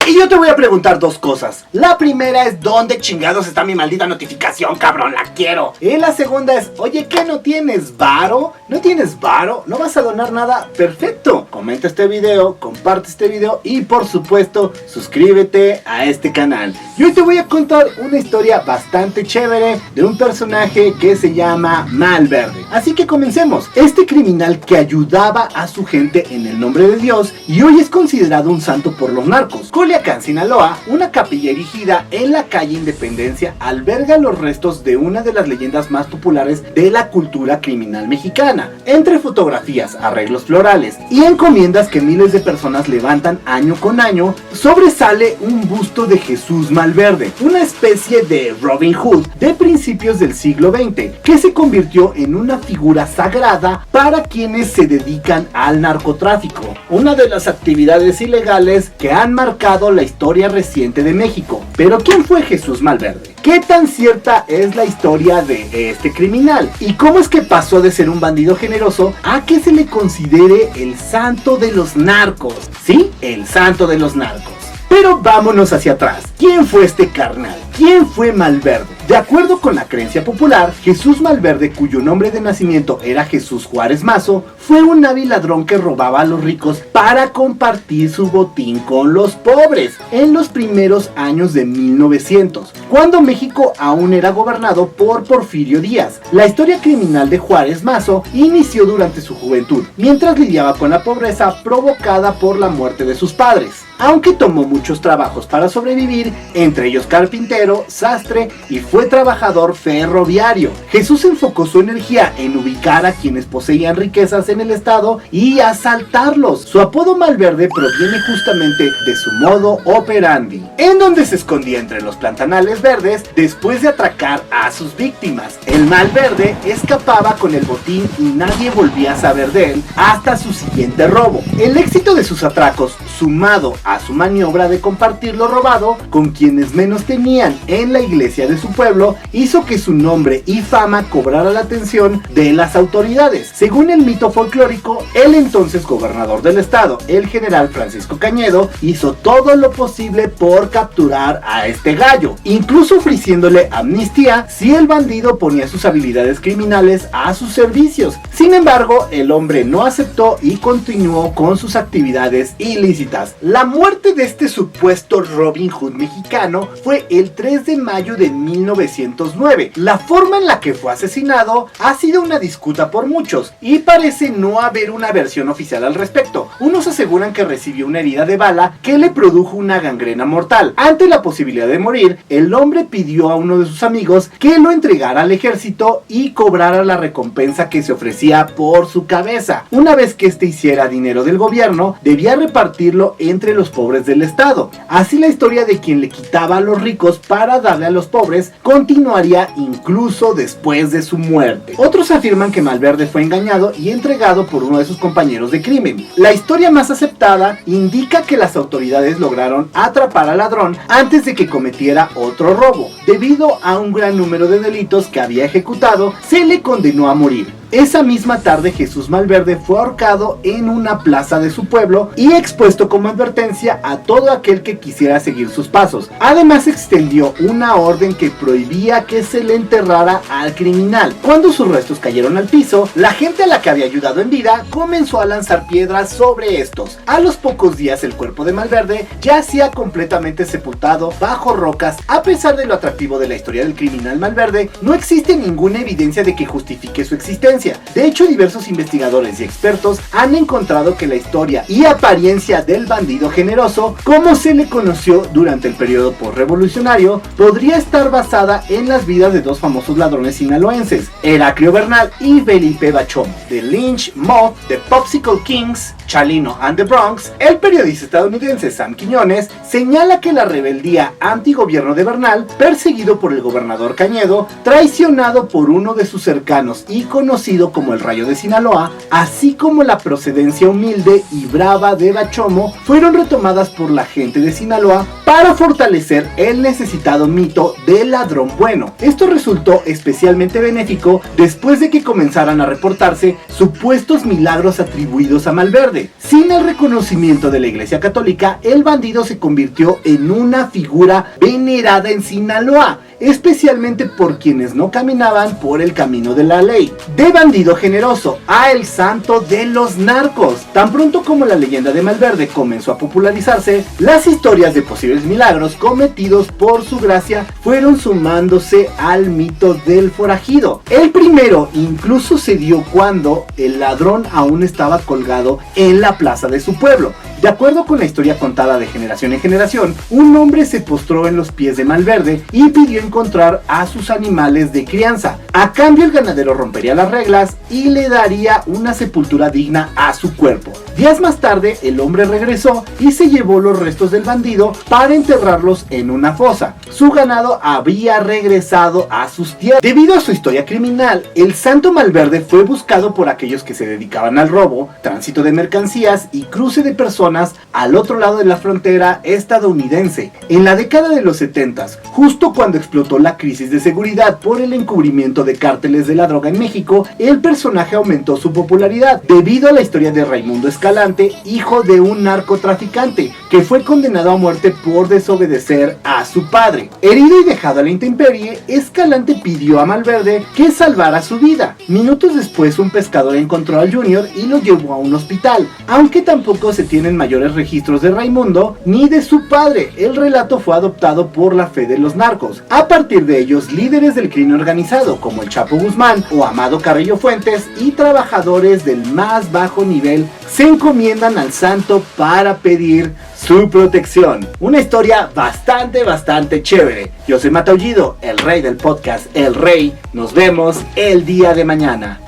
Y yo te voy a preguntar dos cosas. La primera es, ¿dónde chingados está mi maldita notificación, cabrón? La quiero. Y la segunda es, oye, ¿qué no tienes varo? ¿No tienes varo? ¿No vas a donar nada? Perfecto. Comenta este video, comparte este video y por supuesto, suscríbete a este canal. Y hoy te voy a contar una historia bastante chévere de un personaje que se llama Malverde. Así que comencemos. Este criminal que ayudaba a su gente en el nombre de Dios y hoy es considerado un santo por los narcos. Culiacán, Sinaloa, una capilla erigida en la calle Independencia alberga los restos de una de las leyendas más populares de la cultura criminal mexicana. Entre fotografías, arreglos florales y encomiendas que miles de personas levantan año con año, sobresale un busto de Jesús Malverde, una especie de Robin Hood de principios del siglo XX, que se convirtió en una figura sagrada para quienes se dedican al narcotráfico, una de las actividades ilegales que han marcado la historia reciente de México. Pero ¿quién fue Jesús Malverde? ¿Qué tan cierta es la historia de este criminal? ¿Y cómo es que pasó de ser un bandido generoso a que se le considere el santo de los narcos? Sí, el santo de los narcos. Pero vámonos hacia atrás. ¿Quién fue este carnal? ¿Quién fue Malverde? De acuerdo con la creencia popular, Jesús Malverde, cuyo nombre de nacimiento era Jesús Juárez Mazo, fue un hábil ladrón que robaba a los ricos para compartir su botín con los pobres en los primeros años de 1900, cuando México aún era gobernado por Porfirio Díaz. La historia criminal de Juárez Mazo inició durante su juventud, mientras lidiaba con la pobreza provocada por la muerte de sus padres. Aunque tomó muchos trabajos para sobrevivir, entre ellos carpintero, sastre y fue trabajador ferroviario, Jesús enfocó su energía en ubicar a quienes poseían riquezas en el estado y asaltarlos. Su apodo Malverde proviene justamente de su modo operandi, en donde se escondía entre los platanales verdes después de atracar a sus víctimas. El Malverde escapaba con el botín y nadie volvía a saber de él hasta su siguiente robo. El éxito de sus atracos, sumado a su maniobra de compartir lo robado con quienes menos tenían en la iglesia de su pueblo, hizo que su nombre y fama cobrara la atención de las autoridades. Según el mito folclórico, el entonces gobernador del estado, el general Francisco Cañedo, hizo todo lo posible por capturar a este gallo, incluso ofreciéndole amnistía si el bandido ponía sus habilidades criminales a sus servicios. Sin embargo, el hombre no aceptó y continuó con sus actividades ilícitas. La muerte de este supuesto Robin Hood mexicano fue el 3 de mayo de 1909. La forma en la que fue asesinado ha sido una disputa por muchos y parece no haber una versión oficial al respecto. Unos aseguran que recibió una herida de bala que le produjo una gangrena mortal. Ante la posibilidad de morir, el hombre pidió a uno de sus amigos que lo entregara al ejército y cobrara la recompensa que se ofrecía por su cabeza. Una vez que este hiciera dinero del gobierno, debía repartirlo entre los pobres del estado. Así la historia de quien le quitaba a los ricos para darle a los pobres continuaría incluso después de su muerte. Otros afirman que Malverde fue engañado y entregado por uno de sus compañeros de crimen. La historia más aceptada indica que las autoridades lograron atrapar al ladrón antes de que cometiera otro robo. Debido a un gran número de delitos que había ejecutado, se le condenó a morir. Esa misma tarde Jesús Malverde fue ahorcado en una plaza de su pueblo y expuesto como advertencia a todo aquel que quisiera seguir sus pasos. Además extendió una orden que prohibía que se le enterrara al criminal. Cuando sus restos cayeron al piso, la gente a la que había ayudado en vida comenzó a lanzar piedras sobre estos. A los pocos días el cuerpo de Malverde yacía completamente sepultado bajo rocas. A pesar de lo atractivo de la historia del criminal Malverde, no existe ninguna evidencia de que justifique su existencia. De hecho, diversos investigadores y expertos han encontrado que la historia y apariencia del bandido generoso, como se le conoció durante el periodo postrevolucionario, podría estar basada en las vidas de dos famosos ladrones sinaloenses, Heraclio Bernal y Felipe Bachomo. The Lynch Mob, The Popsicle Kings, Chalino and the Bronx. El periodista estadounidense Sam Quiñones señala que la rebeldía antigobierno de Bernal, perseguido por el gobernador Cañedo, traicionado por uno de sus cercanos y conocido como el Rayo de Sinaloa, así como la procedencia humilde y brava de Bachomo, fueron retomadas por la gente de Sinaloa para fortalecer el necesitado mito del ladrón bueno. Esto resultó especialmente benéfico después de que comenzaran a reportarse supuestos milagros atribuidos a Malverde. Sin el reconocimiento de la Iglesia Católica, el bandido se convirtió en una figura venerada en Sinaloa, especialmente por quienes no caminaban por el camino de la ley. De bandido generoso a el santo de los narcos. Tan pronto como la leyenda de Malverde comenzó a popularizarse, las historias de posibles milagros cometidos por su gracia fueron sumándose al mito del forajido. El primero incluso se dio cuando el ladrón aún estaba colgado en la plaza de su pueblo. De acuerdo con la historia contada de generación en generación, un hombre se postró en los pies de Malverde y pidió encontrar a sus animales de crianza. A cambio, el ganadero rompería las reglas y le daría una sepultura digna a su cuerpo. Días más tarde, el hombre regresó y se llevó los restos del bandido para enterrarlos en una fosa. Su ganado había regresado a sus tierras. Debido a su historia criminal, el santo Malverde fue buscado por aquellos que se dedicaban al robo, tránsito de mercancías y cruce de personas al otro lado de la frontera estadounidense. En la década de los 70s, justo cuando explotó la crisis de seguridad por el encubrimiento de cárteles de la droga en México, el personaje aumentó su popularidad debido a la historia de Raimundo Escalante, hijo de un narcotraficante que fue condenado a muerte por desobedecer a su padre. Herido y dejado a la intemperie, Escalante pidió a Malverde que salvara su vida. Minutos después, un pescador encontró al Junior y lo llevó a un hospital, aunque tampoco se tienen mayores registros de Raimundo ni de su padre. El relato fue adoptado por la fe de los narcos. A partir de ellos, líderes del crimen organizado como el Chapo Guzmán o Amado Carrillo Fuentes y trabajadores del más bajo nivel se encomiendan al santo para pedir su protección. Una historia bastante chévere. Yo soy Mataullido, el rey del podcast El Rey. Nos vemos el día de mañana.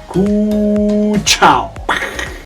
Chao.